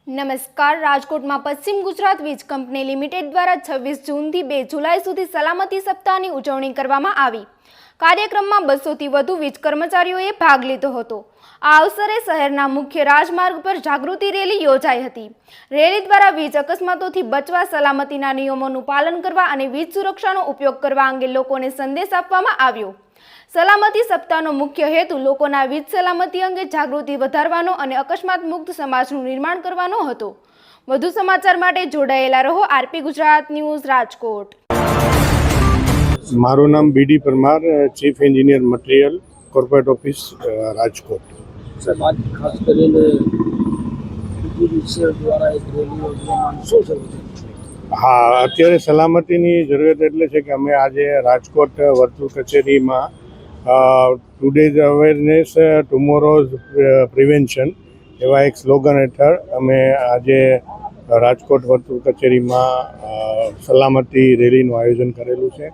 નમસ્કાર. રાજકોટમાં પશ્ચિમ ગુજરાત વીજ કંપની લિમિટેડ દ્વારા 26 જૂનથી 2 જુલાઈ સુધી સલામતી સપ્તાહની ઉજવણી કરવામાં આવી. કાર્યક્રમમાં 200થી વધુ વીજ કર્મચારીઓએ ભાગ લીધો હતો. આ અવસરે શહેરના મુખ્ય રાજમાર્ગ પર જાગૃતિ રેલી યોજાઈ હતી. રેલી દ્વારા વીજ અકસ્માતોથી બચવા, સલામતીના નિયમોનું પાલન કરવા અને વીજ સુરક્ષાનો ઉપયોગ કરવા અંગે લોકોને સંદેશ આપવામાં આવ્યો. સલામતી સપ્તાહનો મુખ્ય હેતુ લોકોના વીજ સલામતી અંગે જાગૃતિ વધારવાનો અને અકસ્માત મુક્ત સમાજનું નિર્માણ કરવાનો હતો. વધુ સમાચાર માટે જોડાયેલા રહો આરપી ગુજરાત ન્યૂઝ રાજકોટ. મારું નામ B D Parmar, chief engineer material, corporate office Rajkot. ખાસ કરીને હા, અત્યારે સલામતીની જરૂરિયાત એટલે છે કે અમે આજે રાજકોટ વર્તુળ કચેરીમાં ટુડેઝ અવેરનેસ ટુમોરોઝ પ્રિવેન્શન એવા એક સ્લોગન હેઠળ અમે આજે રાજકોટ વર્તુળ કચેરીમાં સલામતી રેલીનું આયોજન કરેલું છે.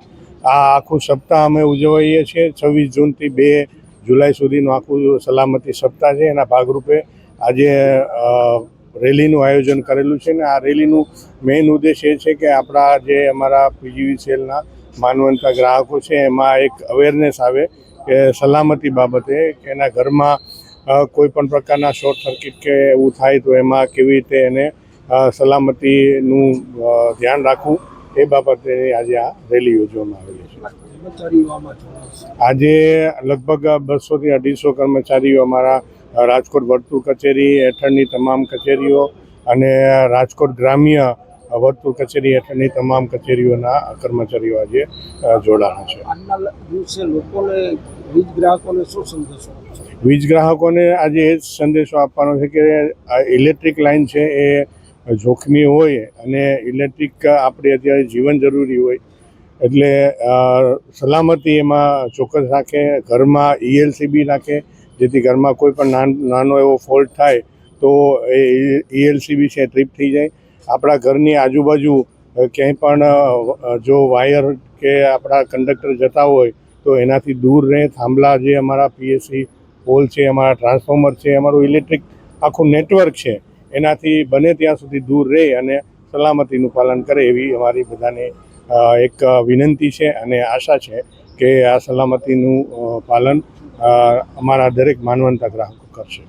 આ આખું સપ્તાહ અમે ઉજવીએ છીએ. 26 જૂનથી 2 જુલાઈ સુધીનું આખું સલામતી સપ્તાહ છે. એના ભાગરૂપે આજે રેલીનું આયોજન કરેલું છે. ને આ રેલીનું મેઇન ઉદ્દેશ એ છે કે આપણા જે અમારા પીજીવીસીએલના માનવંતા ગ્રાહકો છે એમાં એક અવેરનેસ આવે કે સલામતી બાબતે, કે એના ઘરમાં કોઈ પણ પ્રકારના શોર્ટ સર્કિટ કે એવું થાય તો એમાં કેવી રીતે એને સલામતીનું ધ્યાન રાખવું એ બાબતે આજે આ રેલી યોજવામાં આવેલી છે. આજે લગભગ 200થી 250 કર્મચારીઓ અમારા રાજકોટ વર્તુળ કચેરી હેઠળની તમામ કચેરીઓ અને રાજકોટ ગ્રામ્ય વર્તુળ કચેરી હેઠળની તમામ કચેરીઓના કર્મચારીઓ આજે જોડાણા છે. આજના દિવસે લોકોને વીજ ગ્રાહકોને શું સંદેશો? વીજ ગ્રાહકોને આજે એ જ સંદેશો આપવાનો છે કે ઇલેક્ટ્રિક લાઇન છે એ જોખમી હોય અને ઇલેક્ટ્રિક આપણે અત્યારે જીવન જરૂરી હોય, એટલે સલામતી એમાં ચોક્કસ રાખે. ઘરમાં ELCB રાખે, જેથી ઘરમાં કોઈ પણ નાનો એવો ફોલ્ટ થાય તો એ ELCB છે ટ્રીપ થઈ જાય. આપણા ઘરની આજુબાજુ ક્યાંય પણ જો વાયર કે આપણા કંડક્ટર જતા હોય તો એનાથી દૂર રહે. થાંભલા જે અમારા PSC પોલ છે, અમારા ટ્રાન્સફોર્મર છે, અમારું ઇલેક્ટ્રિક આખું નેટવર્ક છે, એનાથી બને ત્યાં સુધી દૂર રહે અને સલામતીનું પાલન કરે એવી અમારી બધાને એક વિનંતી છે અને આશા છે કે આ સલામતીનું પાલન અમારા દરેક માનવંતા ગ્રાહકો કરશે.